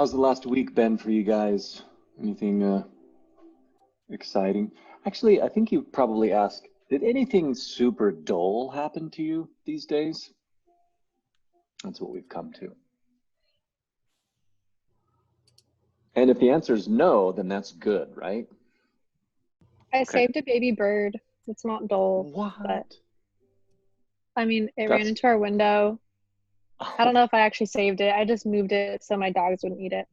How's the last week been for you guys? Anything exciting? Actually, I think you probably asked, did anything super dull happen to you these days? That's what we've come to. And if the answer is no, then that's good, right? I Okay. saved a baby bird. It's not dull, but What? I mean, it ran That's into our window. I don't know if I actually saved it. I just moved it so my dogs wouldn't eat it.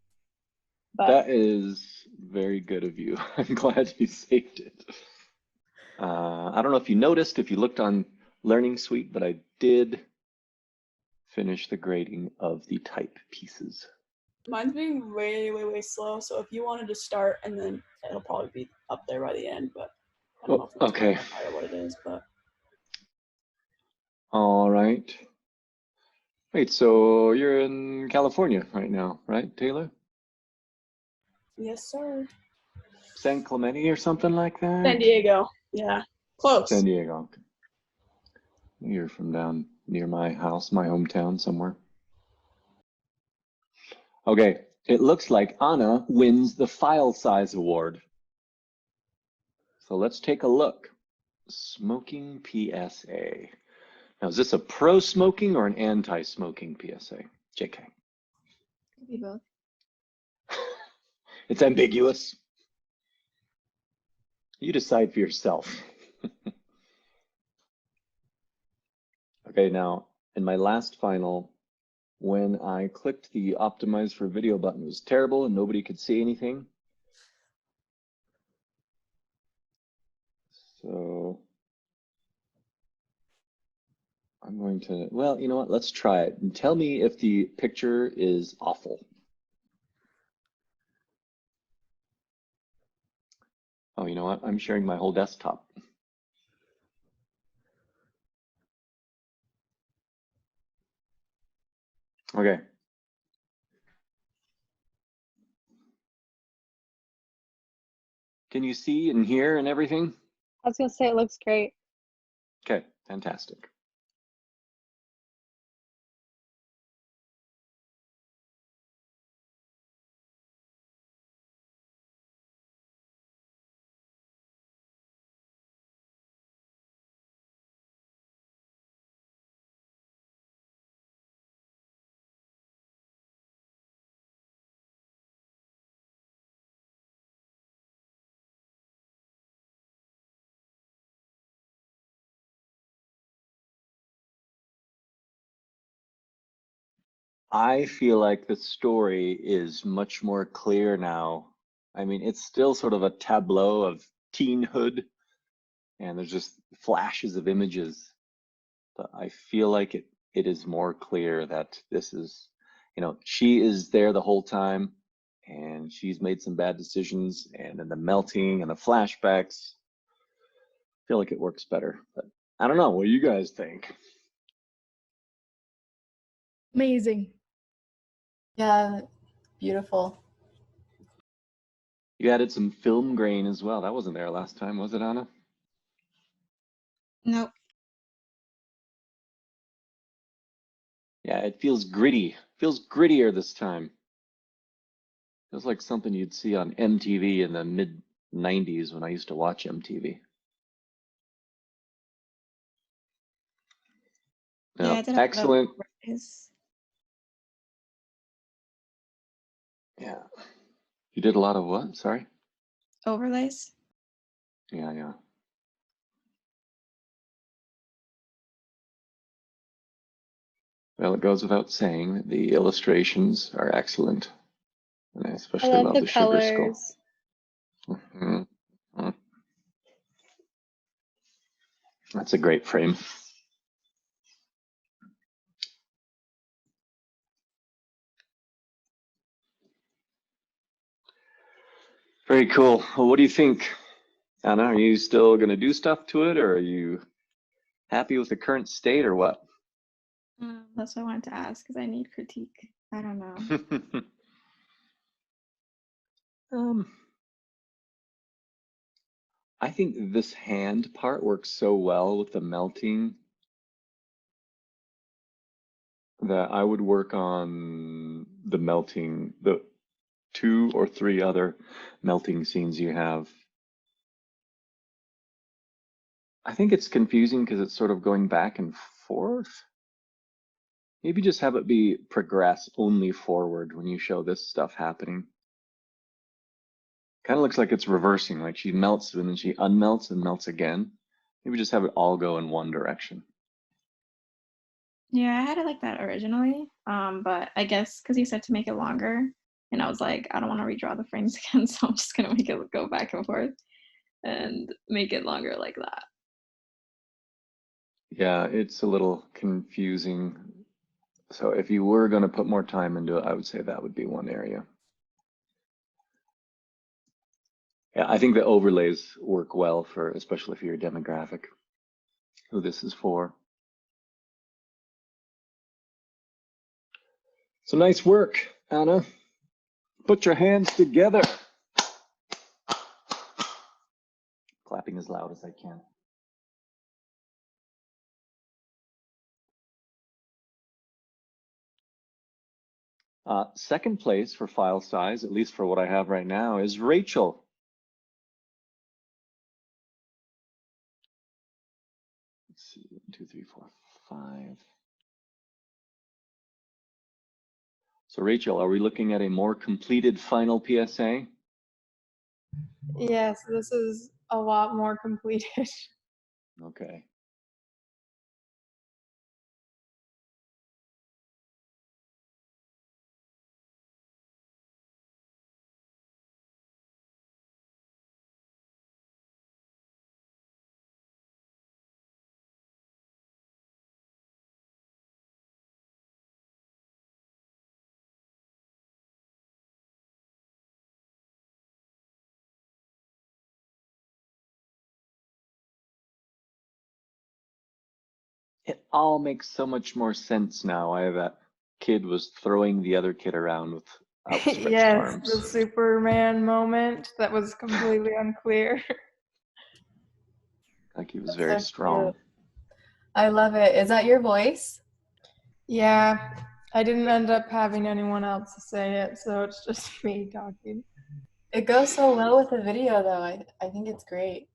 But that is very good of you. I'm glad you saved it. I don't know if you noticed, if you looked on Learning Suite, but I did finish the grading of the type pieces. Mine's being way slow, so if you wanted to start, and then it'll probably be up there by the end, but I don't know if it's Okay. or what it is, but All right. Wait, so you're in California right now, right, Taylor? yes, sir. San Clemente or something like that? San Diego, yeah, close. San Diego. You're from down near my house, my hometown somewhere. Okay, it looks like Anna wins the file size award. So let's take a look. Smoking PSA. Now, is this a pro-smoking or an anti-smoking PSA? JK. Could be both. It's ambiguous. You decide for yourself. Okay, now, in my last final, when I clicked the optimize for video button, it was terrible and nobody could see anything. So I'm going to, well, you know what? Let's try it. And tell me if the picture is awful. Oh, you know what? I'm sharing my whole desktop. Okay. Can you see and hear and everything? I was gonna say it looks great. Okay, fantastic. I feel like the story is much more clear now. I mean, it's still sort of a tableau of teenhood, and there's just flashes of images. But I feel like it is more clear that this is, you know, she is there the whole time, and she's made some bad decisions, and then the melting and the flashbacks, I feel like it works better. But I don't know, what do you guys think? Amazing. Yeah, beautiful. You added some film grain as well. That wasn't there last time, was it, Anna? Nope. Yeah, it feels gritty. Feels grittier this time. Feels like something you'd see on MTV in the mid 90s when I used to watch MTV. Yeah, I did a excellent. Yeah. You did a lot of what? Sorry? Overlays. Yeah. Well, it goes without saying that the illustrations are excellent. And I especially I love the the sugar skull. colors. That's a great frame. Very cool. Well, what do you think, Anna? Are you still going to do stuff to it, or are you happy with the current state, or what? That's what I wanted to ask, because I need critique. I don't know. I think this hand part works so well with the melting that I would work on the melting, 2 or 3 other melting scenes you have. I think it's confusing because it's sort of going back and forth. Maybe just have it be progress only forward when you show this stuff happening. Kind of looks like it's reversing, like she melts and then she unmelts and melts again. Maybe just have it all go in one direction. Yeah, I had it like that originally, but I guess because you said to make it longer, and I was like, I don't want to redraw the frames again, so I'm just gonna make it go back and forth and make it longer like that. Yeah, it's a little confusing. So if you were going to put more time into it, I would say that would be one area. Yeah, I think the overlays work well for, especially for your demographic, who this is for. So nice work, Anna. Put your hands together. Clapping as loud as I can. Second place for file size, at least for what I have right now, is Rachel. Let's see, 1, 2, 3, 4, 5. So Rachel, are we looking at a more completed final PSA? Yes, this is a lot more completed. Okay. It all makes so much more sense now. Why that kid was throwing the other kid around with outstretched Yes, arms. the Superman moment that was completely unclear. Like he was That's very so strong. cute. I love it. Is that your voice? Yeah, I didn't end up having anyone else to say it, so it's just me talking. It goes so well with the video, though. I think it's great.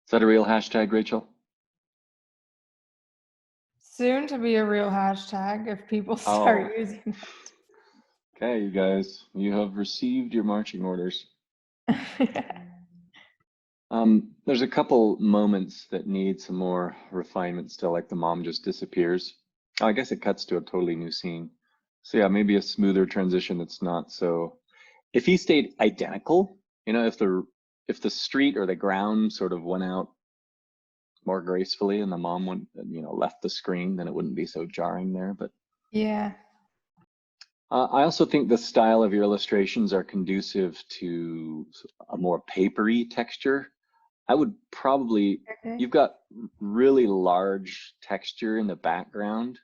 Is that a real hashtag, Rachel? Soon to be a real hashtag if people start using Okay, you guys, you have received your marching orders. it. There's a couple moments that need some more refinement still, like the mom just disappears. I guess it cuts to a totally new scene. So yeah, maybe a smoother transition that's not so. If he stayed identical, you know, if the street or the ground sort of went out more gracefully and the mom went, you know, left the screen, then it wouldn't be so jarring there. But Yeah. I also think the style of your illustrations are conducive to a more papery texture. I would probably, Okay. you've got really large texture in the background.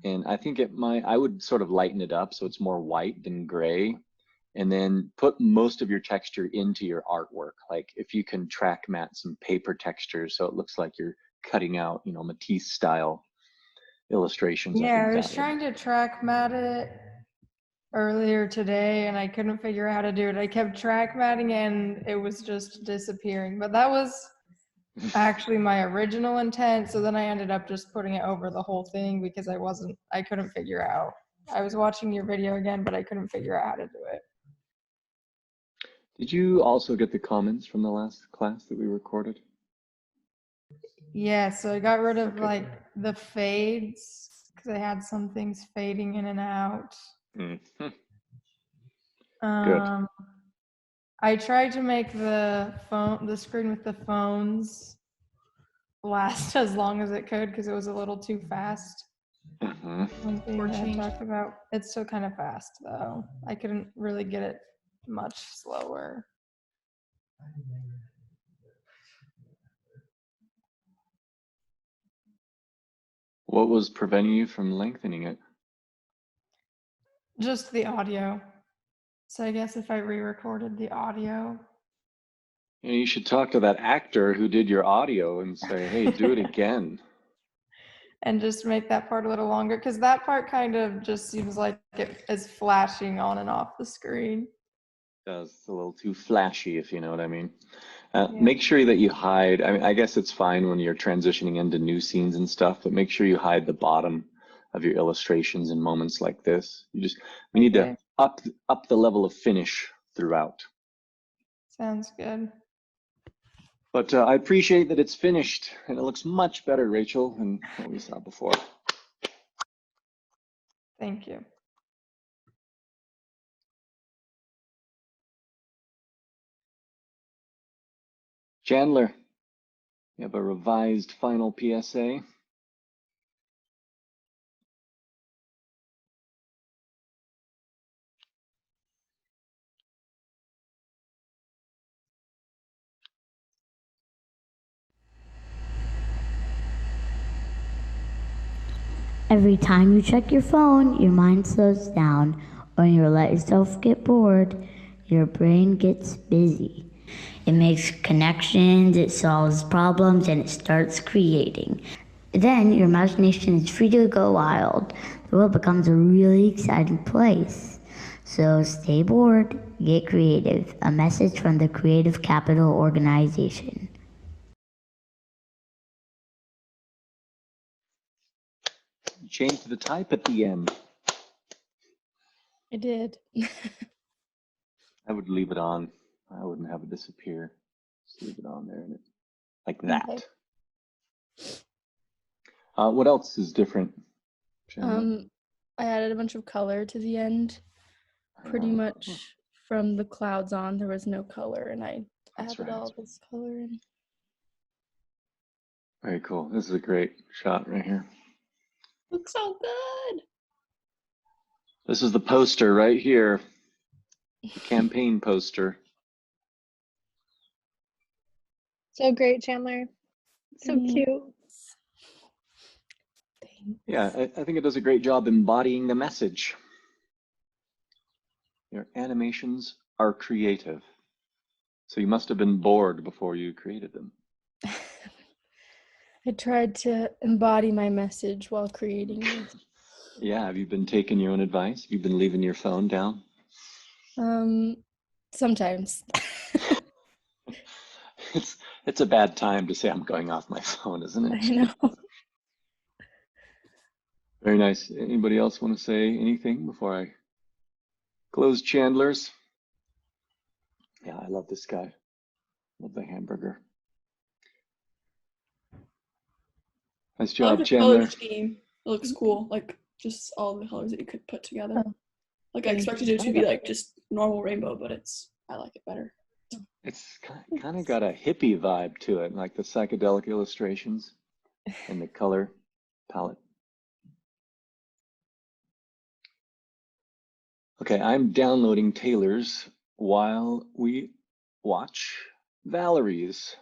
And I think I would sort of lighten it up so it's more white than gray. And then put most of your texture into your artwork. Like if you can track matte some paper textures so it looks like you're cutting out, you know, Matisse style illustrations. Yeah, I was that trying to track mat it earlier today and I couldn't figure out how to do it. I kept track matting and it was just disappearing. But that was actually my original intent. So then I ended up just putting it over the whole thing because I couldn't figure out. I was watching your video again, but I couldn't figure out how to do it. Did you also get the comments from the last class that we recorded? Yeah, so I got rid of Okay. like the fades because I had some things fading in and out. Mm-hmm. I tried to make the screen with the phones last as long as it could because it was a little too fast. Mhm. One thing Or I had change. talked about. It's still kind of fast though. I couldn't really get it much slower. What was preventing you from lengthening it? Just the audio. So I guess if I re-recorded the audio. You know, you should talk to that actor who did your audio and say, hey, do it again. And just make that part a little longer, because that part kind of just seems like it is flashing on and off the screen. It's a little too flashy, if you know what I mean. Yeah. Make sure that you hide. I mean, I guess it's fine when you're transitioning into new scenes and stuff, but make sure you hide the bottom of your illustrations in moments like this. We need to up the level of finish throughout. Sounds good. But I appreciate that it's finished, and it looks much better, Rachel, than what we saw before. Thank you. Chandler, you have a revised final PSA. Every time you check your phone, your mind slows down. When you let yourself get bored, your brain gets busy. It makes connections, it solves problems, and it starts creating. Then your imagination is free to go wild. The world becomes a really exciting place. So stay bored, get creative. A message from the Creative Capital Organization. Change the type at the end. I did. I would leave it on. I wouldn't have it disappear. Just leave it on there, like that. Okay. What else is different, Chandler? I added a bunch of color to the end. Pretty much from the clouds on, there was no color, and I added all this color in. Very cool. This is a great shot right here. Looks so good. This is the poster right here. The campaign poster. So great, Chandler. So cute. Thanks. Yeah, I think it does a great job embodying the message. Your animations are creative. So you must have been bored before you created them. I tried to embody my message while creating this. Yeah, have you been taking your own advice? Have you been leaving your phone down? Sometimes. It's a bad time to say I'm going off my phone, isn't it? I know. Very nice. Anybody else want to say anything before I close Chandler's? Yeah, I love this guy. Love the hamburger. Nice I like job, the Chandler. color scheme. It looks cool. Like just all the colors that you could put together. Oh, Like I expected it to be like just normal rainbow, but I like it better. It's kind of got a hippie vibe to it, like the psychedelic illustrations and the color palette. Okay, I'm downloading Taylor's while we watch Valerie's.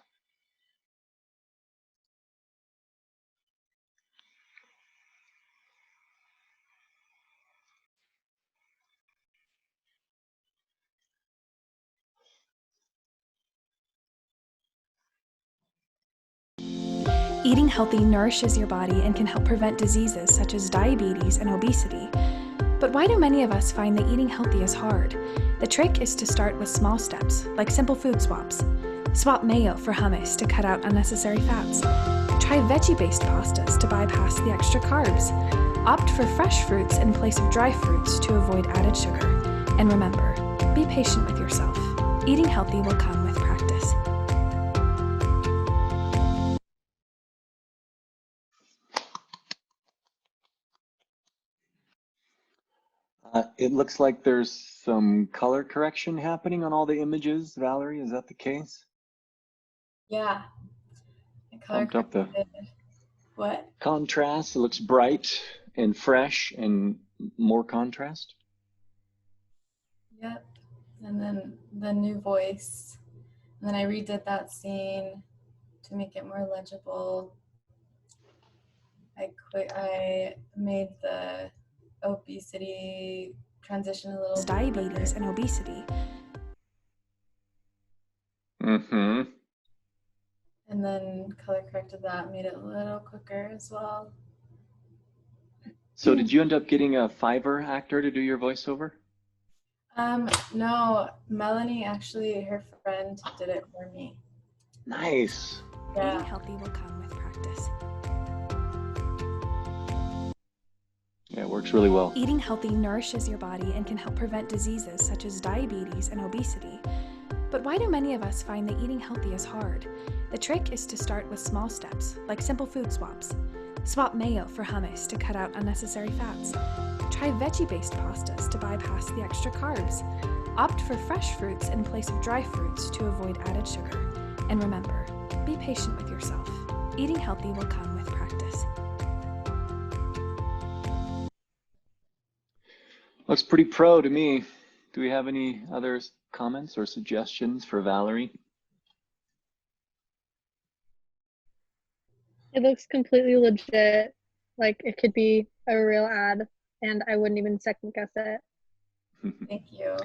Eating healthy nourishes your body and can help prevent diseases such as diabetes and obesity. But why do many of us find that eating healthy is hard? The trick is to start with small steps, like simple food swaps. Swap mayo for hummus to cut out unnecessary fats. Try veggie-based pastas to bypass the extra carbs. Opt for fresh fruits in place of dry fruits to avoid added sugar. And remember, be patient with yourself. Eating healthy will come with practice. It looks like there's some color correction happening on all the images, Valerie. Is that the case? Yeah. The color Bumped up the what? contrast. It looks bright and fresh and more contrast. Yep. And then the new voice. And then I redid that scene to make it more legible. I made the obesity transition a little bit Diabetes quicker. and obesity. Mm-hmm. And then color corrected that, made it a little quicker as well. So did you end up getting a Fiverr actor to do your voiceover? No, Melanie, actually, her friend did it for me. Nice. Yeah. Eating healthy will come with practice. Yeah, it works really well. Eating healthy nourishes your body and can help prevent diseases such as diabetes and obesity. But why do many of us find that eating healthy is hard? The trick is to start with small steps, like simple food swaps. Swap mayo for hummus to cut out unnecessary fats. Try veggie-based pastas to bypass the extra carbs. Opt for fresh fruits in place of dry fruits to avoid added sugar. And remember, be patient with yourself. Eating healthy will come with practice. Looks pretty pro to me. Do we have any other comments or suggestions for Valerie? It looks completely legit. Like it could be a real ad, and I wouldn't even second guess it. Thank you.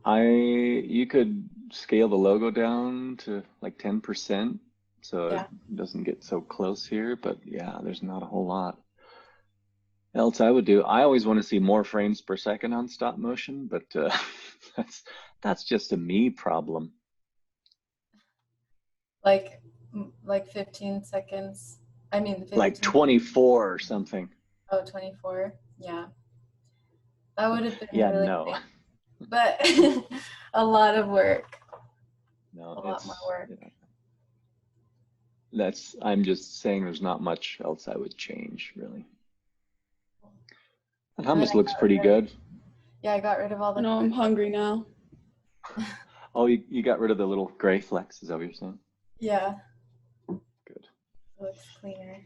You could scale the logo down to like 10%, so Yeah. it doesn't get so close here, but yeah, there's not a whole lot else I would do. I always want to see more frames per second on stop motion, but that's just a me problem. Like 15 seconds. I mean, 15. Like 24 or something. Oh, 24. Yeah. That would have been Yeah, really no. great. But a lot of work. No, A lot more work. Yeah. I'm just saying there's not much else I would change, really. And hummus looks pretty good. Yeah, I got rid of all the. No, I'm hungry now. Oh, you got rid of the little gray flecks, is that what you're saying? Yeah. Good. It looks cleaner.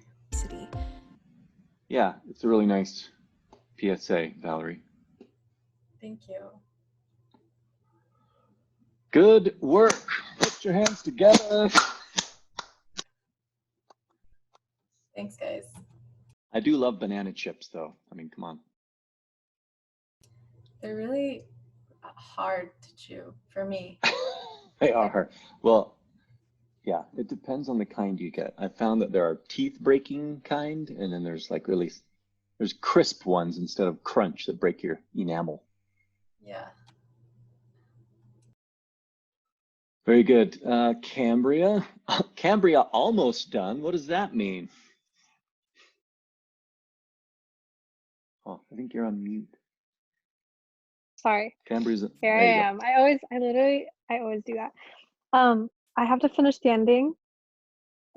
Yeah, it's a really nice PSA, Valerie. Thank you. Good work. Put your hands together. Thanks, guys. I do love banana chips, though. I mean, come on. They're really hard to chew for me. They are. Well, yeah, it depends on the kind you get. I found that there are teeth-breaking kind, and then there's like there's crisp ones instead of crunch that break your enamel. Yeah. Very good. Cambria. Cambria almost done. What does that mean? Oh, I think you're on mute. Sorry. Cambria's. Here I am. I always do that. I have to finish the ending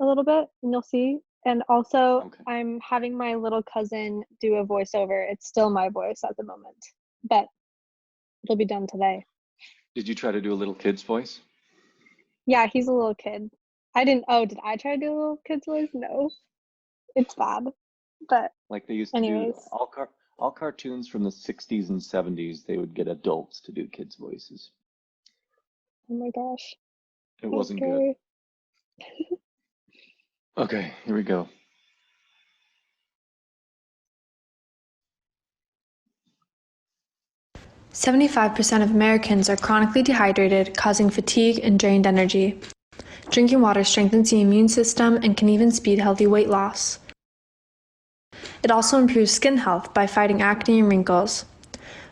a little bit, and you'll see. And also, Okay. I'm having my little cousin do a voiceover. It's still my voice at the moment, but it'll be done today. Did you try to do a little kid's voice? Yeah, he's a little kid. Did I try to do a little kid's voice? No, it's bad. But Like they used to anyways. do all cartoons from the 60s and 70s, they would get adults to do kids' voices. Oh my gosh. It wasn't good. Okay, here we go. "75% of Americans are chronically dehydrated, causing fatigue and drained energy. Drinking water strengthens the immune system and can even speed healthy weight loss. It also improves skin health by fighting acne and wrinkles.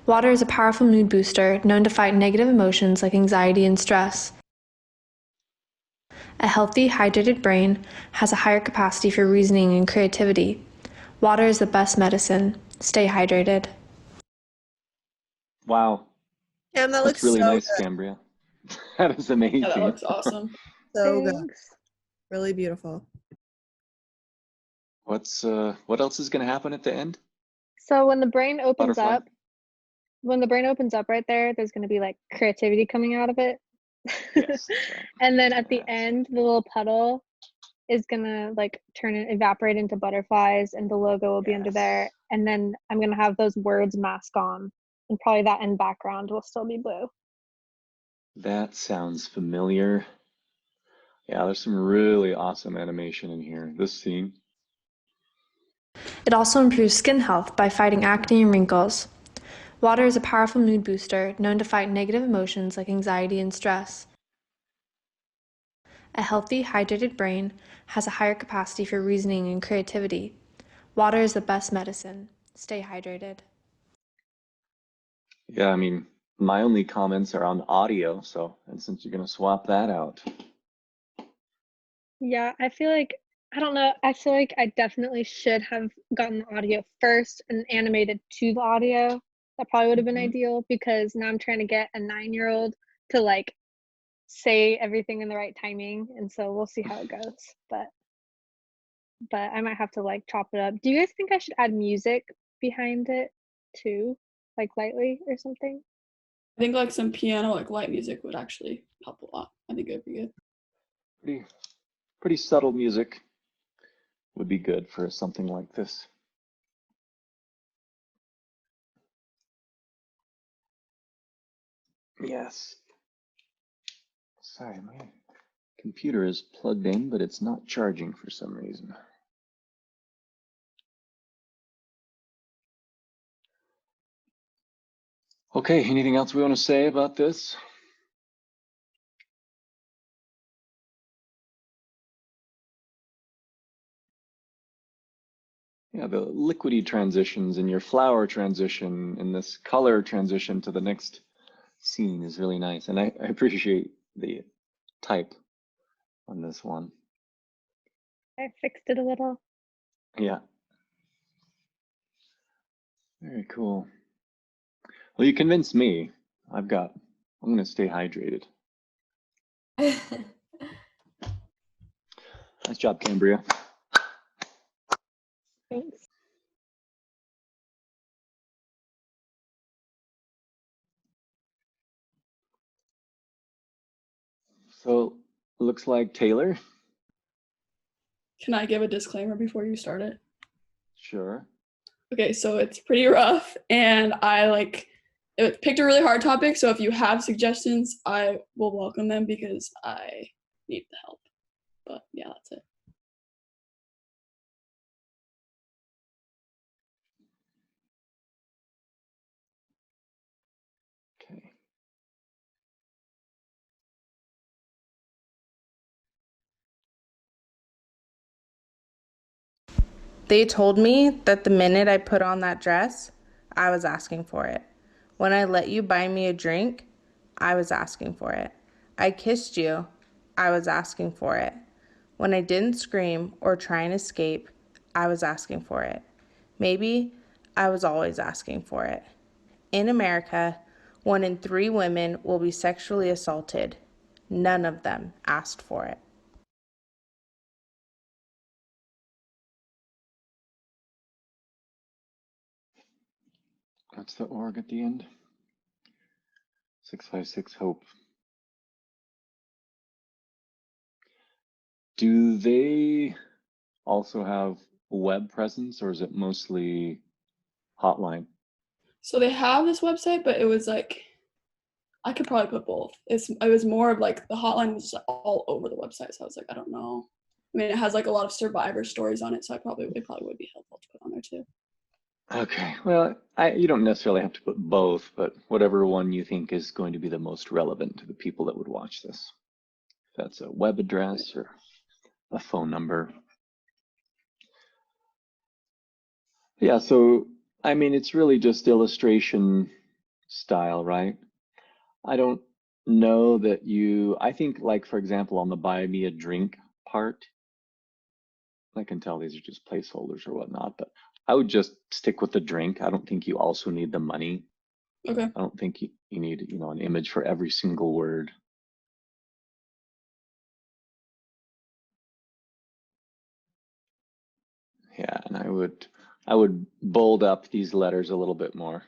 Water is a powerful mood booster known to fight negative emotions like anxiety and stress. A healthy, hydrated brain has a higher capacity for reasoning and creativity. Water is the best medicine. Stay hydrated." Wow. Yeah, that That's looks really so nice, good. Cambria. That is amazing. Yeah, that looks awesome. So good. Thanks. Really beautiful. What else is going to happen at the end? So when the brain opens Butterfly? up right there, there's going to be like creativity coming out of it. Yes. That's right. And then at the Yes. end, the little puddle is gonna like evaporate into butterflies, and the logo will be under there. And then I'm gonna have those words mask on, and probably that end background will still be blue. That sounds familiar. Yeah, there's some really awesome animation in here. This scene. It also improves skin health by fighting acne and wrinkles. Water is a powerful mood booster known to fight negative emotions like anxiety and stress. A healthy, hydrated brain has a higher capacity for reasoning and creativity. Water is the best medicine. Stay hydrated. Yeah, I mean, my only comments are on audio, and since you're going to swap that out. Yeah, I feel like, I don't know, I feel like I definitely should have gotten the audio first and animated to the audio. That probably would have been ideal, because now I'm trying to get a 9-year-old to like say everything in the right timing, and so we'll see how it goes. But I might have to like chop it up. Do you guys think I should add music behind it too, like lightly or something? I think like some piano, like light music would actually help a lot. I think it would be good. Pretty subtle music would be good for something like this. Yes. Sorry, my computer is plugged in, but it's not charging for some reason. Okay, anything else we want to say about this? Yeah, the liquidy transitions and your flower transition and this color transition to the next scene is really nice. And I appreciate the type on this one. I fixed it a little. Yeah. Very cool. Well, you convinced me. I'm going to stay hydrated. Nice job, Cambria. Thanks. So, looks like Taylor. Can I give a disclaimer before you start it? Sure. Okay, so it's pretty rough, and I picked a really hard topic, so if you have suggestions, I will welcome them because I need the help. But yeah, that's it. Okay. They told me that the minute I put on that dress, I was asking for it. When I let you buy me a drink, I was asking for it. I kissed you, I was asking for it. When I didn't scream or try and escape, I was asking for it. Maybe I was always asking for it. In America, 1 in 3 women will be sexually assaulted. None of them asked for it. That's the org at the end. 656 Hope. Do they also have a web presence, or is it mostly hotline? So they have this website, but it was like, I could probably put both. It was more of like the hotline was all over the website, so I was like, I don't know. I mean, it has like a lot of survivor stories on it, so it probably would be helpful to put on there too. Okay, well, you don't necessarily have to put both, but whatever one you think is going to be the most relevant to the people that would watch this. If that's a web address or a phone number. Yeah, so, I mean, it's really just illustration style, right? I don't know that I think, like, for example, on the buy me a drink part, I can tell these are just placeholders or whatnot, but I would just stick with the drink. I don't think you also need the money. Okay. I don't think you need, an image for every single word. Yeah, and I would bold up these letters a little bit more.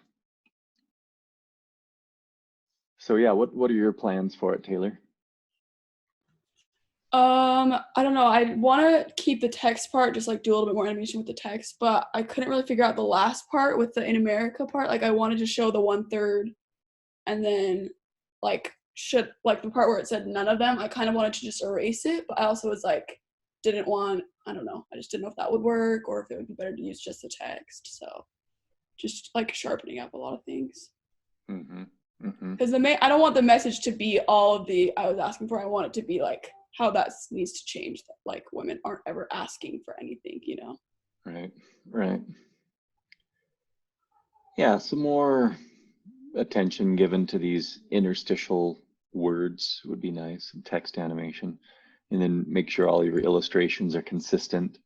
So yeah, what are your plans for it, Taylor? I don't know. I want to keep the text part, just like do a little bit more animation with the text, but I couldn't really figure out the last part with the in America part. Like I wanted to show the 1/3 and then like the part where it said none of them, I kind of wanted to just erase it, but I also was like, I don't know. I just didn't know if that would work or if it would be better to use just the text. So just like sharpening up a lot of things. Because I don't want the message to be all of the I was asking for. I want it to be like how that needs to change. That like women aren't ever asking for anything, you know? Right. Yeah, some more attention given to these interstitial words would be nice, some text animation, and then make sure all your illustrations are consistent.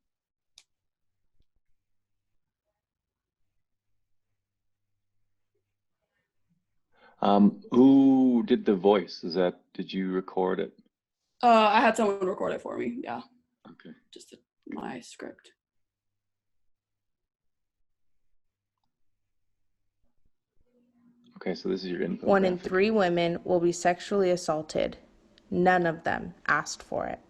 Who did the voice? Did you record it? I had someone record it for me. Yeah. Okay. Just my script. Okay, so this is your info. 1 in 3 women will be sexually assaulted. None of them asked for it.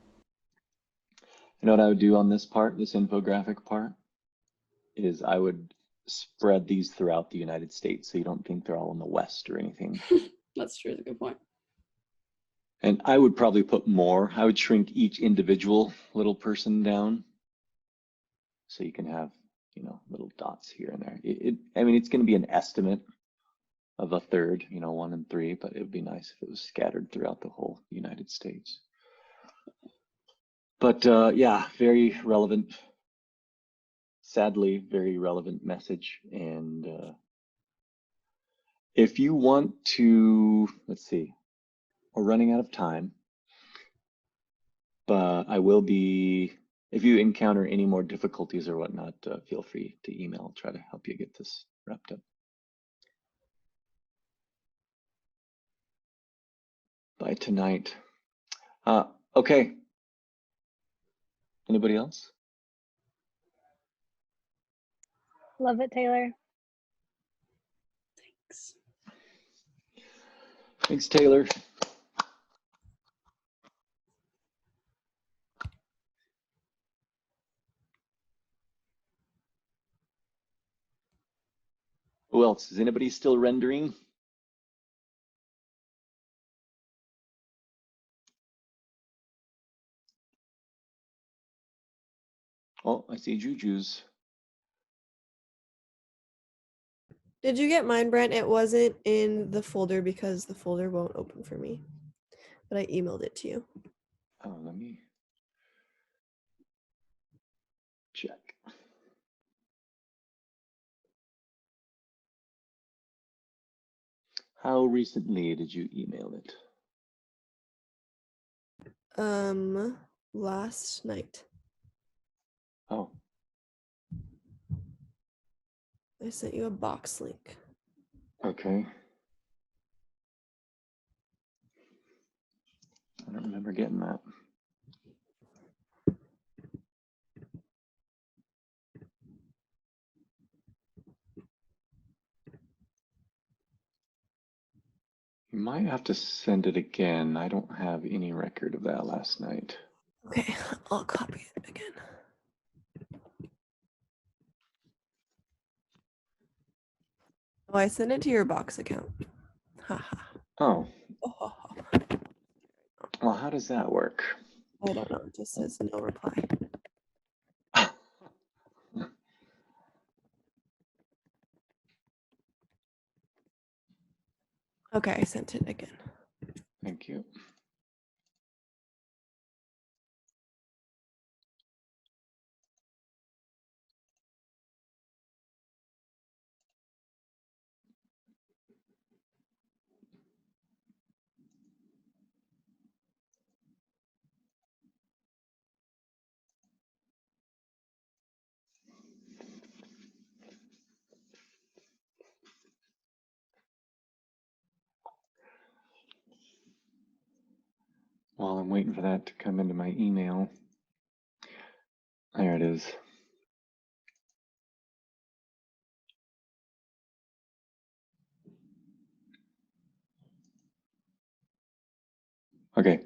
You know what I would do on this part, this infographic part, is I would spread these throughout the United States so you don't think they're all in the West or anything. That's true. That's a good point. And I would probably put more. I would shrink each individual little person down so you can have, little dots here and there. I mean, it's going to be an estimate of 1/3, 1 in 3, but it would be nice if it was scattered throughout the whole United States. But yeah, very relevant, sadly, very relevant message. And if you want to, let's see, we're running out of time, but I will be, if you encounter any more difficulties or whatnot, feel free to email. I'll try to help you get this wrapped up by tonight. Okay. Anybody else? Love it, Taylor. Thanks. Thanks, Taylor. Who else? Is anybody still rendering? Oh, I see Juju's. Did you get mine, Brent? It wasn't in the folder because the folder won't open for me, but I emailed it to you. Oh, let me check. How recently did you email it? Last night. Oh. I sent you a box link. Okay. I don't remember getting that. You might have to send it again. I don't have any record of that last night. Okay, I'll copy it again. Oh, I sent it to your box account. Haha. Oh. Well, how does that work? I don't know. It just says no reply. Okay, I sent it again. Thank you. While I'm waiting for that to come into my email. There it is. Okay.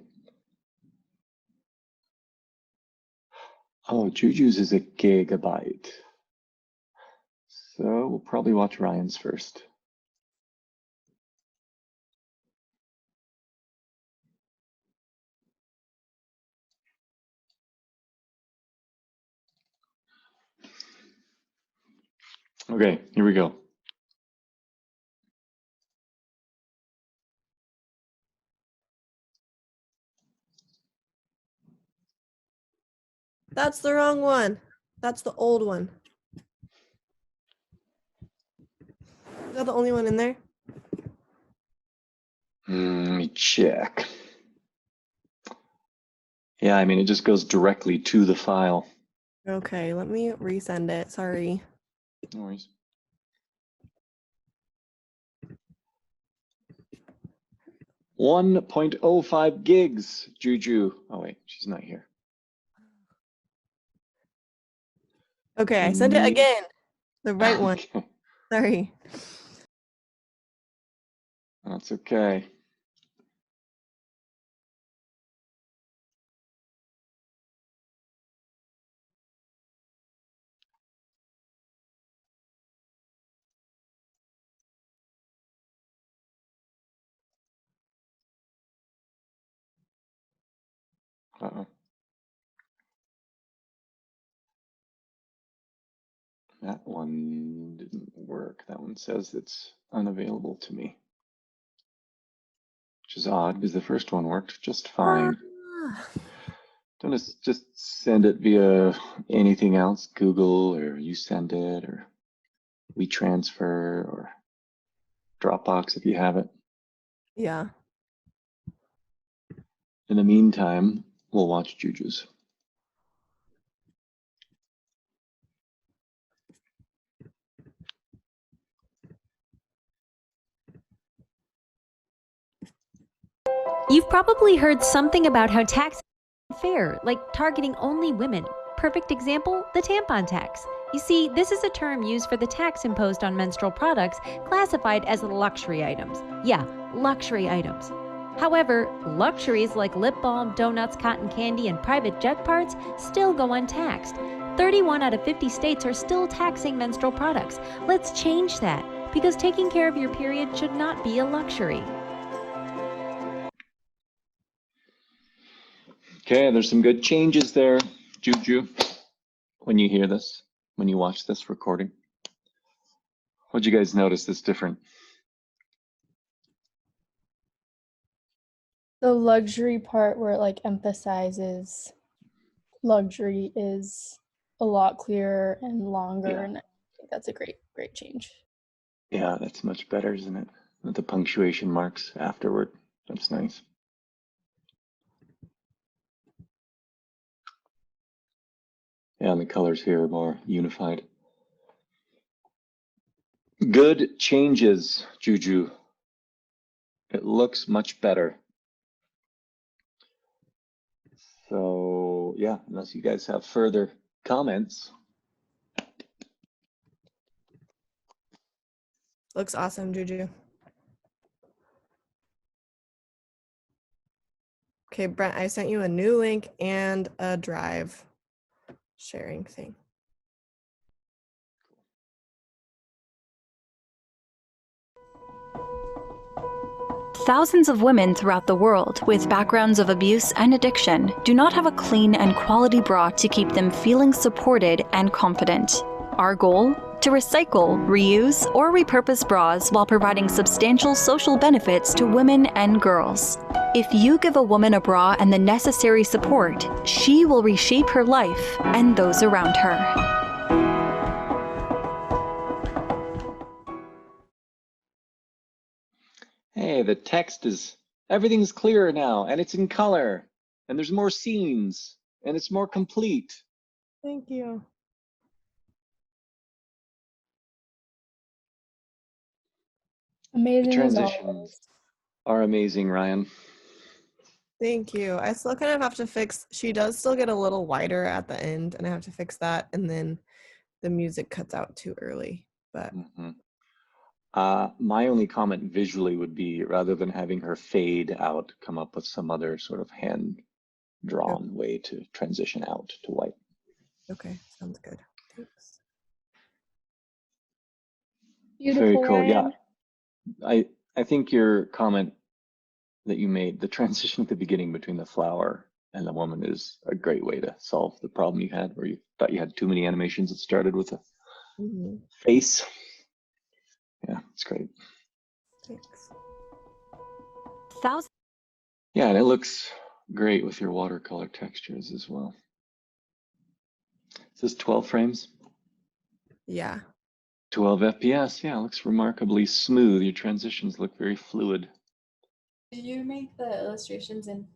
Oh, Juju's is a gigabyte. So we'll probably watch Ryan's first. Okay, here we go. That's the wrong one. That's the old one. Is that the only one in there? Let me check. Yeah, I mean, it just goes directly to the file. Okay, let me resend it. Sorry. No worries. .05 gigs, Juju. Oh wait, she's not here. Okay, I sent it again. The right one. Okay. Sorry. That's okay. Uh-oh. That one didn't work. That one says it's unavailable to me, which is odd because the first one worked just fine. Don't just send it via anything else, Google, or you send it, or WeTransfer, or Dropbox if you have it. Yeah. In the meantime, we'll watch Juju's. You've probably heard something about how tax is fair, like targeting only women. Perfect example, the tampon tax. You see, this is a term used for the tax imposed on menstrual products classified as luxury items. Yeah, luxury items. However, luxuries like lip balm, donuts, cotton candy, and private jet parts still go untaxed. 31 out of 50 states are still taxing menstrual products. Let's change that, because taking care of your period should not be a luxury. Okay, there's some good changes there, Juju. When you hear this, when you watch this recording, what'd you guys notice that's different? The luxury part where it like emphasizes luxury is a lot clearer and longer, Yeah. and I think that's a great change. Yeah, that's much better, isn't it? With the punctuation marks afterward. That's nice. Yeah, and the colors here are more unified. Good changes, Juju. It looks much better. So yeah, unless you guys have further comments. Looks awesome, Juju. Okay, Brent, I sent you a new link and a drive sharing thing. Thousands of women throughout the world with backgrounds of abuse and addiction do not have a clean and quality bra to keep them feeling supported and confident. Our goal? To recycle, reuse, or repurpose bras while providing substantial social benefits to women and girls. If you give a woman a bra and the necessary support, she will reshape her life and those around her. Hey, the text is, everything's clearer now, and it's in color, and there's more scenes, and it's more complete. Thank you. Amazing The as transitions always. are amazing, Ryan. Thank you. I still kind of have to fix, she does still get a little wider at the end, and I have to fix that, and then the music cuts out too early. But My only comment visually would be, rather than having her fade out, come up with some other sort of hand-drawn way to transition out to white. Okay, sounds good. Thanks. Beautiful, Very cool. Ryan. Yeah, I think your comment that you made, the transition at the beginning between the flower and the woman, is a great way to solve the problem you had where you thought you had too many animations that started with a face. Yeah, it's great. Thanks. Yeah, and it looks great with your watercolor textures as well. Is this 12 frames? Yeah. 12 FPS. Yeah, it looks remarkably smooth. Your transitions look very fluid. Did you make the illustrations in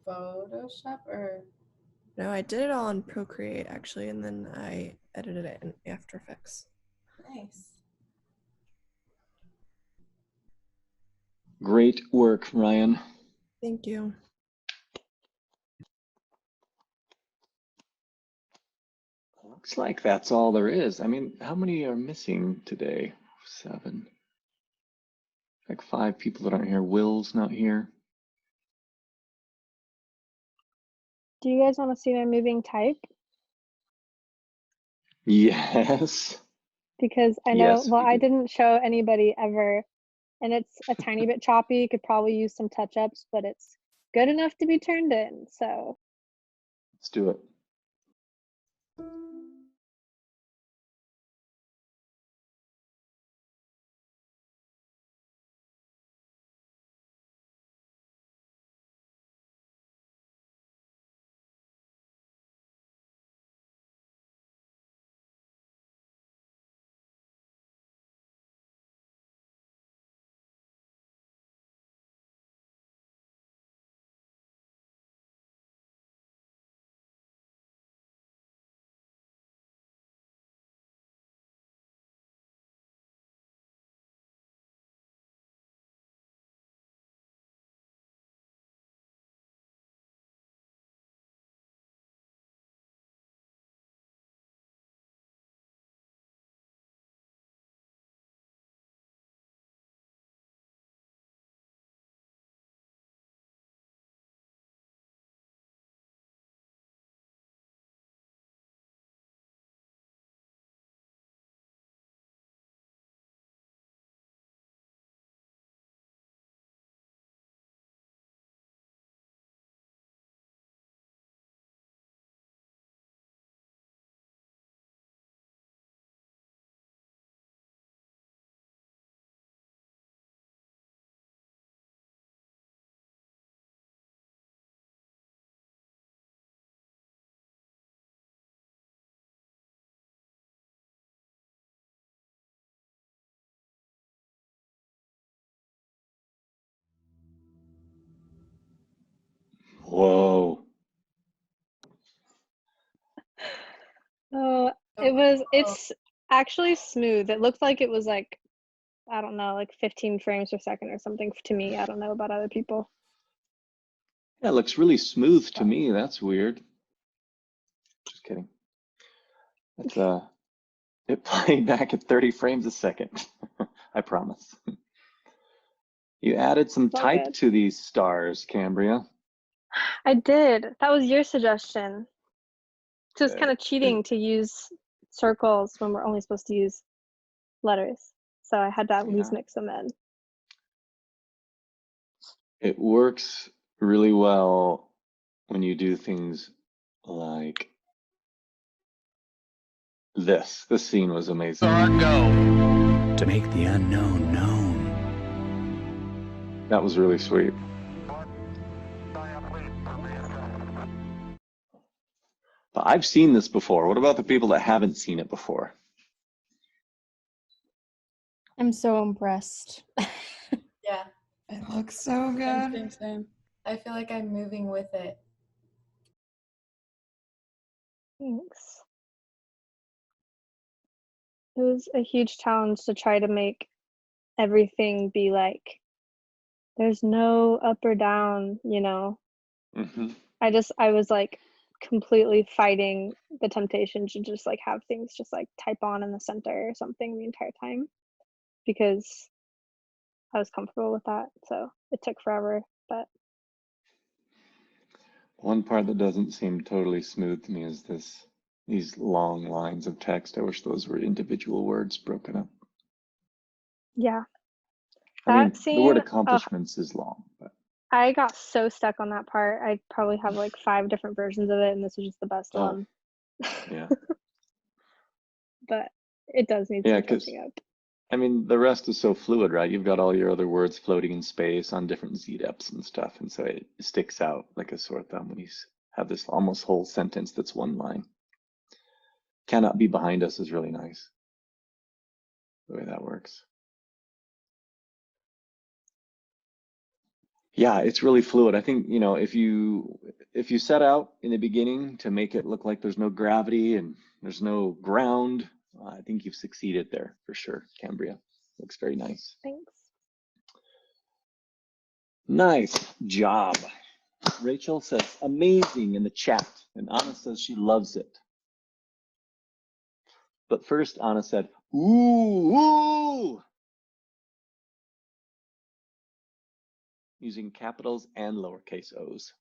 Photoshop or? No, I did it all in Procreate actually, and then I edited it in After Effects. Nice. Great work, Ryan. Thank you. Looks like that's all there is. I mean, how many are missing today? 7. Like 5 people that aren't here. Will's not here. Do you guys want to see my moving type? Yes. Because I know, Yes, well, we I do. didn't show anybody ever, and it's a tiny bit choppy. Could probably use some touch-ups, but it's good enough to be turned in. So Let's do it. Whoa. oh, it's actually smooth. It looked like it was like, I don't know, like 15 frames per second or something to me. I don't know about other people. Yeah, it looks really smooth to me. That's weird. Just kidding. It's it played back at 30 frames a second. I promise. You added some All type good. to these stars, Cambria. I did. That was your suggestion. So it's kind of Good. cheating to use circles when we're only supposed to use letters. So I had to at least Yeah. mix them in. It works really well when you do things like this. This scene was amazing. To make the unknown known. That was really sweet. But I've seen this before. What about the people that haven't seen it before? I'm so impressed. Yeah. It looks so good. Same. I feel like I'm moving with it. Thanks. It was a huge challenge to try to make everything be like, there's no up or down, you know? Mm-hmm. I was like completely fighting the temptation to just like have things just like type on in the center or something the entire time because I was comfortable with that. So it took forever, but One part that doesn't seem totally smooth to me is this these long lines of text. I wish those were individual words broken up. Yeah. I mean, That the word scene, accomplishments is long, but I got so stuck on that part. I probably have like 5 different versions of it, and this was just the best one. yeah. But it does need Yeah, some because touching up. I mean, the rest is so fluid, right? You've got all your other words floating in space on different Z-depths and stuff, and so it sticks out like a sore thumb when you have this almost whole sentence that's one line. Cannot be behind us is really nice, the way that works. Yeah, it's really fluid. I think, you know, if you set out in the beginning to make it look like there's no gravity and there's no ground, I think you've succeeded there for sure. Cambria looks very nice. Thanks. Nice job. Rachel says amazing in the chat, and Anna says she loves it. But first, Anna said, ooh, ooh, using capitals and lowercase o's.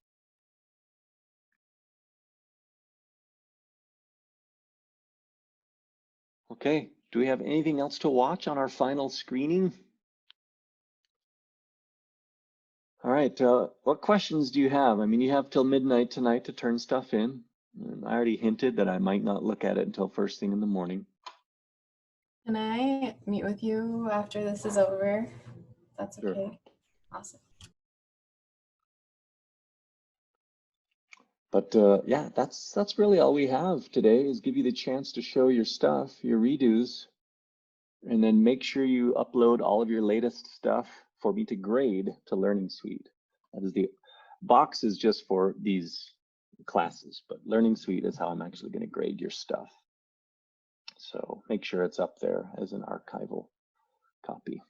Okay, do we have anything else to watch on our final screening? All right, what questions do you have? I mean, you have till midnight tonight to turn stuff in. And I already hinted that I might not look at it until first thing in the morning. Can I meet with you after this is over? That's okay. Sure. Awesome. But yeah, that's really all we have today, is give you the chance to show your stuff, your redos, and then make sure you upload all of your latest stuff for me to grade to Learning Suite. That is the box is just for these classes, but Learning Suite is how I'm actually going to grade your stuff. So make sure it's up there as an archival copy.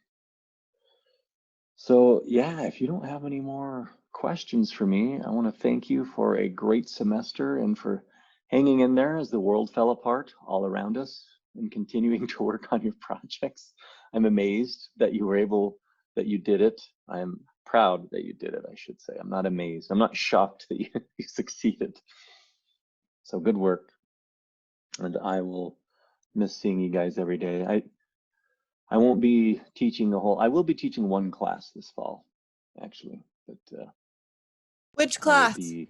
So yeah, if you don't have any more questions for me, I want to thank you for a great semester and for hanging in there as the world fell apart all around us and continuing to work on your projects. I'm amazed that you were able, that you did it. I'm proud that you did it, I should say. I'm not amazed. I'm not shocked that you succeeded. So good work. And I will miss seeing you guys every day. I won't be teaching the whole, I will be teaching one class this fall, actually. But which class? The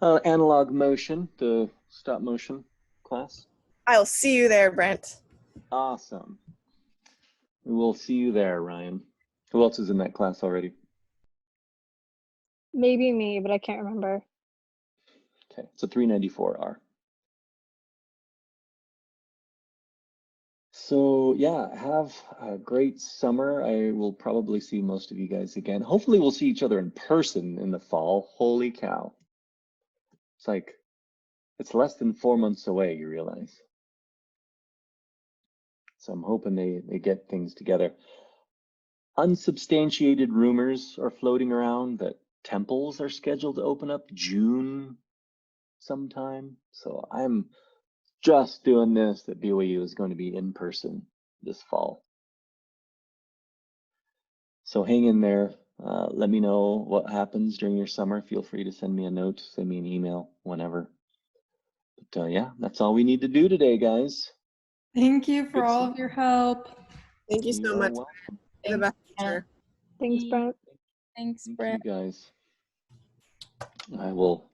analog motion, the stop motion class. I'll see you there, Brent. Awesome. We will see you there, Ryan. Who else is in that class already? Maybe me, but I can't remember. Okay, it's a 394R. So yeah, have a great summer. I will probably see most of you guys again. Hopefully we'll see each other in person in the fall. Holy cow. It's like, it's less than 4 months away, you realize. So I'm hoping they get things together. Unsubstantiated rumors are floating around that temples are scheduled to open up June sometime. So I'm just doing this, that BYU is going to be in person this fall. So hang in there. Let me know what happens during your summer. Feel free to send me a note, send me an email, whenever. But yeah, that's all we need to do today, guys. Thank you for all of your help. Thank you so much. Welcome. You're the best teacher. Thanks, Brent. Thanks, Thank Brent. you guys. I will